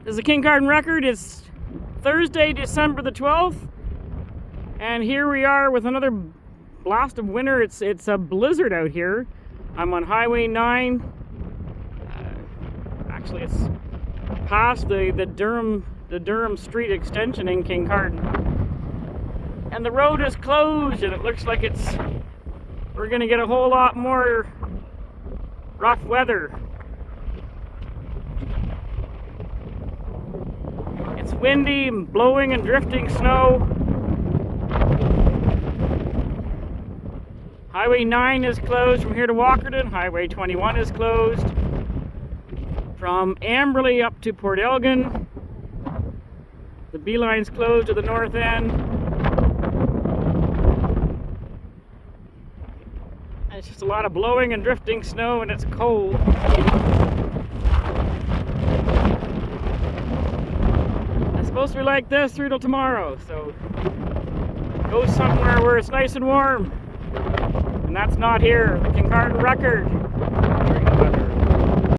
This is the Kincardine Record. It's Thursday, December the 12th, and here we are with another blast of winter. It's a blizzard out here. I'm on Highway 9. Actually, it's past the Durham Street extension in Kincardine, and the road is closed, and it looks like we're gonna get a whole lot more rough weather. It's windy and blowing and drifting snow. Highway 9 is closed from here to Walkerton. Highway 21 is closed from Amberley up to Port Elgin. The B line's closed to the north end. And it's just a lot of blowing and drifting snow, and it's cold. It's supposed to be like this through till tomorrow, so go somewhere where it's nice and warm. And that's not here. The Kincardine Record.